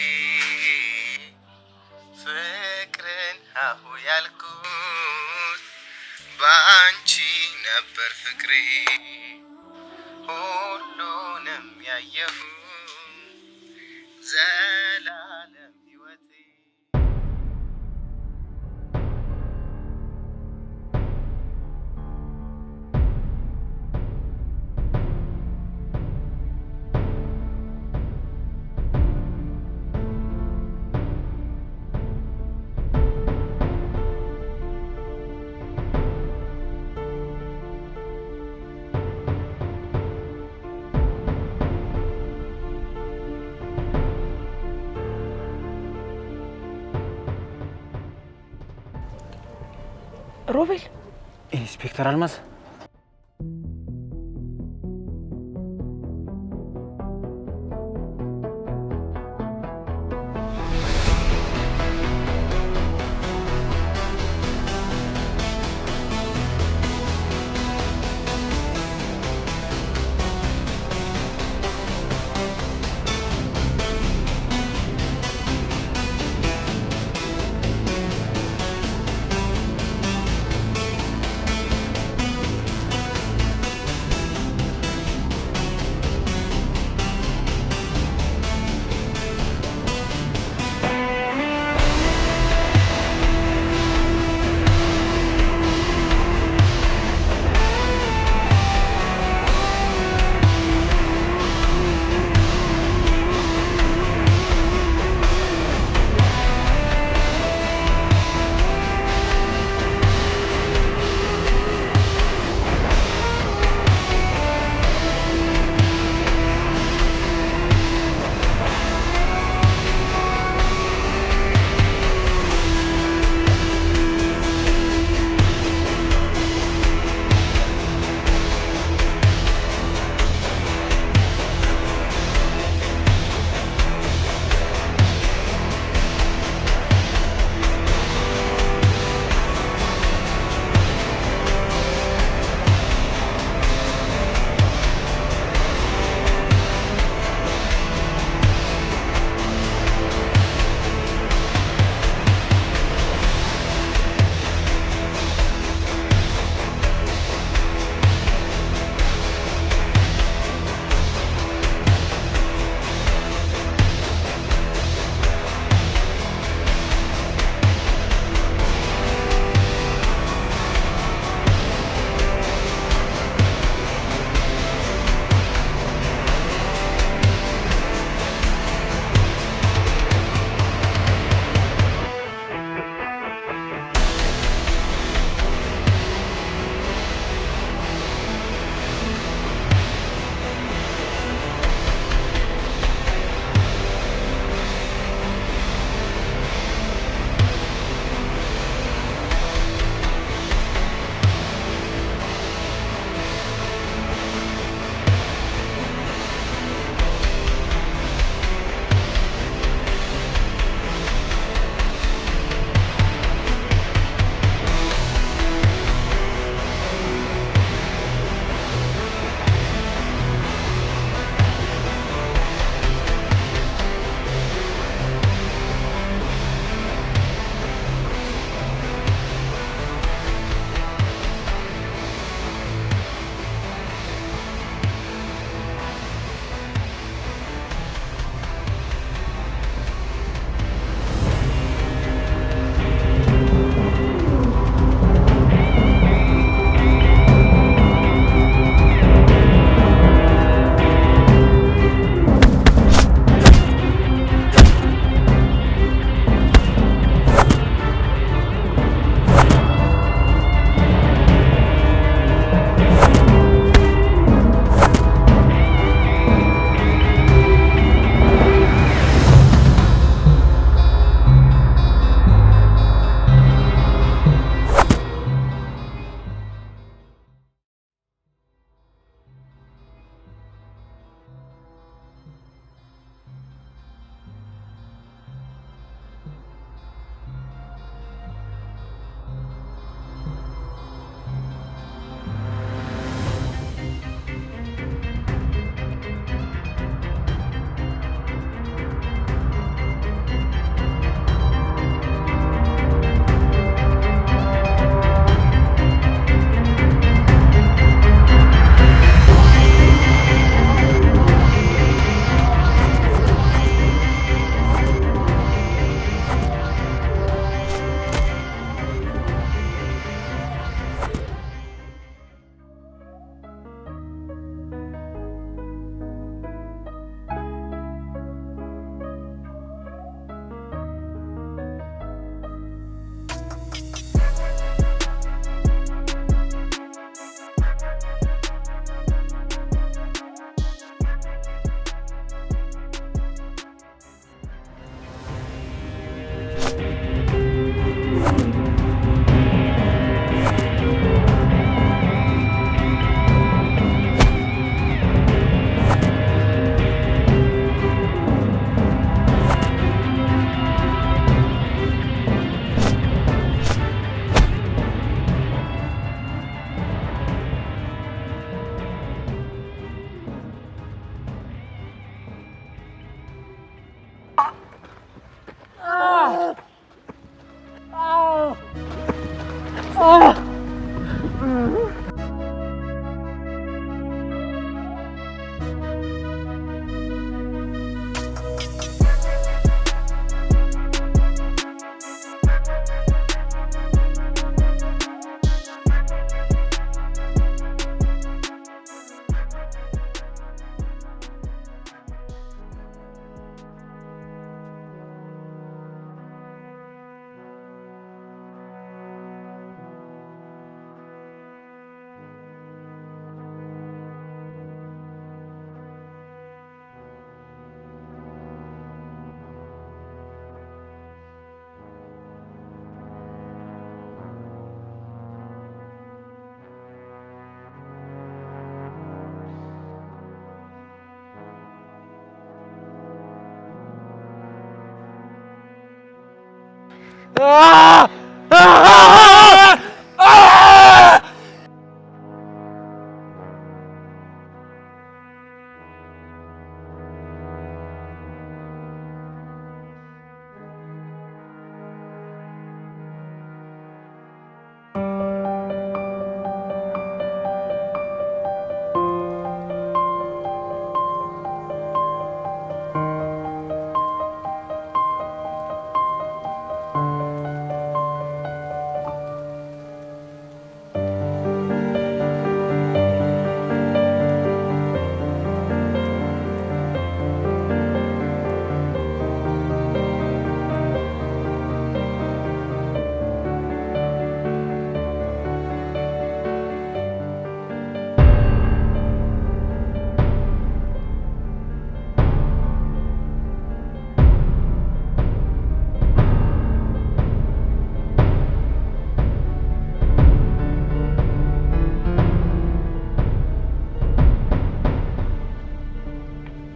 ፍቅርን አሁ ያልኩት በአንቺ ነበር ፍቅሬ ሁሉንም ያየሁ ዘላለም ሕይወቴ ሮቤል፣ ኢንስፔክተር አልማዝ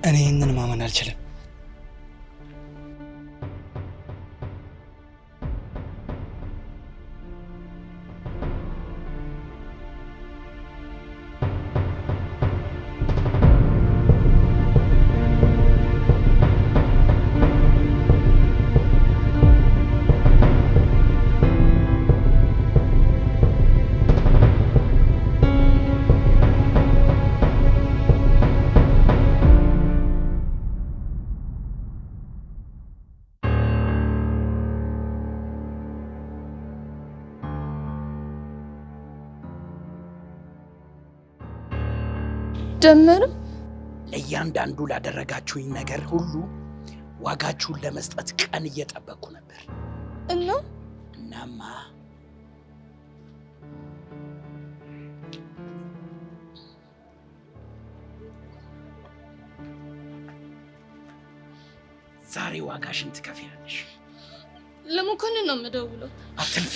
እኔ ይህንን ማመን አልችልም። ደመረ ለእያንዳንዱ ላደረጋችሁኝ ነገር ሁሉ ዋጋችሁን ለመስጠት ቀን እየጠበቅኩ ነበር። እናማ ዛሬ ዋጋሽን ትከፍያለሽ። ለመኮንን ነው የምደውለው። አትልፊ።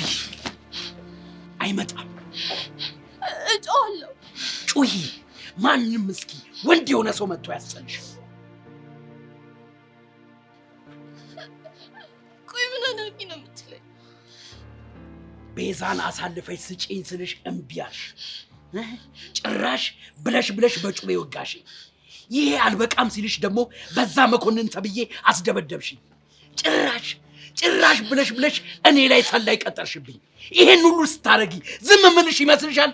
አይመጣም። እጮሃለሁ። ጩሂ። ማንም እስኪ ወንድ የሆነ ሰው መጥቶ ያስጨንሽ። ቆይ ምን አድርጊ ነው የምትለኝ? ቤዛን አሳልፈሽ ስጪኝ ስልሽ እምቢ አልሽ። ጭራሽ ብለሽ በጩቤ ወጋሽ። ይሄ አልበቃም ሲልሽ ደግሞ በዛ መኮንን ተብዬ አስደበደብሽኝ። ጭራሽ ብለሽ እኔ ላይ ሰላይ ቀጠርሽብኝ። ይሄን ሁሉ ስታረጊ ዝም ምልሽ ይመስልሻል?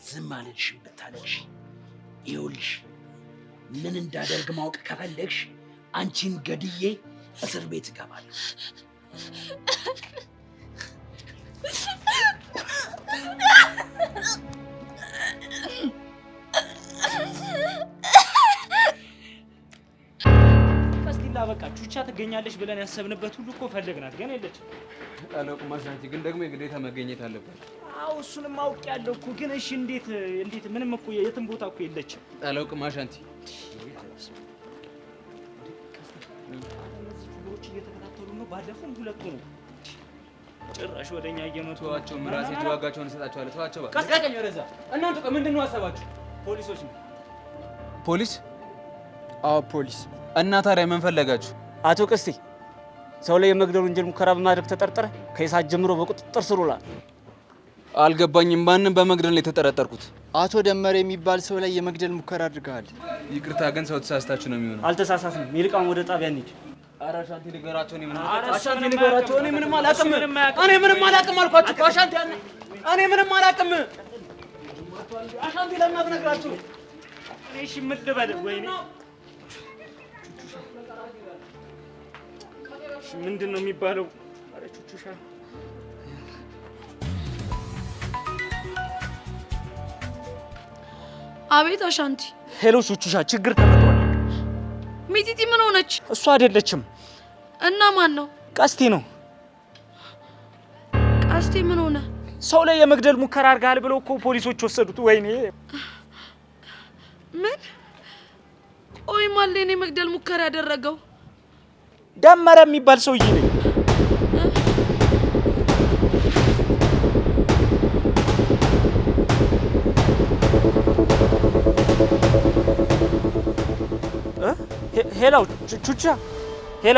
ዝም አልልሽም ብታለቅሽ። ይኸውልሽ ምን እንዳደርግ ማወቅ ከፈለግሽ አንቺን ገድዬ እስር ቤት እገባለሁ። ቀስቲላ በቃ ቹቻ ትገኛለች ብለን ያሰብንበት ሁሉ እኮ ፈለግናት፣ ግን የለችም። አላውቅም ማሻንቲ፣ ግን ደግሞ የግዴታ መገኘት አለበት። አዎ እሱንም አውቄያለሁ እኮ፣ ግን እሺ እንዴት ምንም እኮ የትም ቦታ እኮ የለችም። አላውቅም ማሻንቲ። እነዚህ ቹሎች እየተከታተሉ ነው። ባለፈው ሁለቱ ነው ጭራሽ ወደኛ እየመጡ። ተዋቸው፣ ምራሴ ዋጋቸውን እሰጣቸዋለሁ። ተዋቸው በቃ። ቀስቀኝ ወደዛ። እናንተ ቆይ፣ ምንድን ነው ሀሳባችሁ? ፖሊሶች ነው። ፖሊስ? አዎ ፖሊስ። እና ታዲያ ምን ፈለጋችሁ? አቶ ቀስቴ ሰው ላይ የመግደል ወንጀል ሙከራ በማድረግ ተጠርጥረ ከይሳት ጀምሮ በቁጥጥር ስር ውሏል። አልገባኝም። ማንን በመግደል ላይ ተጠረጠርኩት? አቶ ደመረ የሚባል ሰው ላይ የመግደል ሙከራ አድርገሃል። ይቅርታ ግን ሰው ተሳስታችሁ ነው የሚሆነው። አልተሳሳትንም። ይልቃም ወደ ጣቢያ እንሂድ። ኧረ አሻንቲ ንገራቸው። እኔ ምንም አላውቅም። እኔ ምንም አላውቅም አልኳችሁ። አሻንቲ እኔ ምንም አላውቅም። አሻንቲ ለምን አትነግራችሁ? እኔ እሺ ምን ልበል? ወይኔ ምንድን ነው የሚባለው? ኧረ ቹቹሻ አቤት አሻንቲ። ሄሎ ቹቹሻ፣ ችግር ተፈጥሯል። ሚጢጢ ምን ሆነች? እሷ አይደለችም። እና ማን ነው? ቀስቴ ነው። ቀስቴ ምን ሆነ? ሰው ላይ የመግደል ሙከራ አድርገሃል ብለው እኮ ፖሊሶች ወሰዱት። ወይኔ ምን? ቆይ ማን ላይ ነው የመግደል ሙከራ ያደረገው? ደመረ የሚባል ሰውዬ ነኝ። ሄሎ ቹቹሻ፣ ሄሎ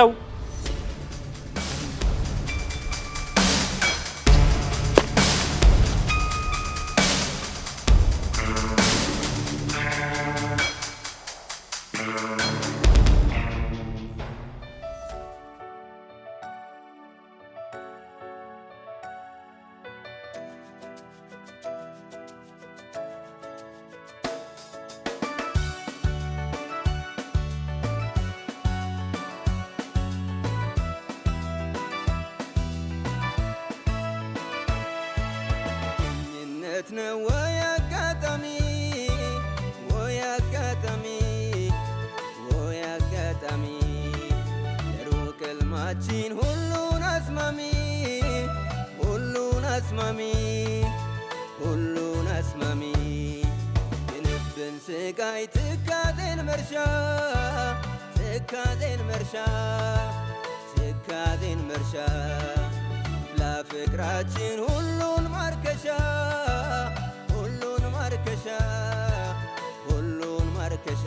ነው ወይ አጋጣሚ ለሩቅ ሕልማችን ሁሉን አስማሚ የልብን ስቃይ ትካዜን መርሻ ለፍቅራችን ሁሉን ማርከሻ ሁሉን ማርከሻ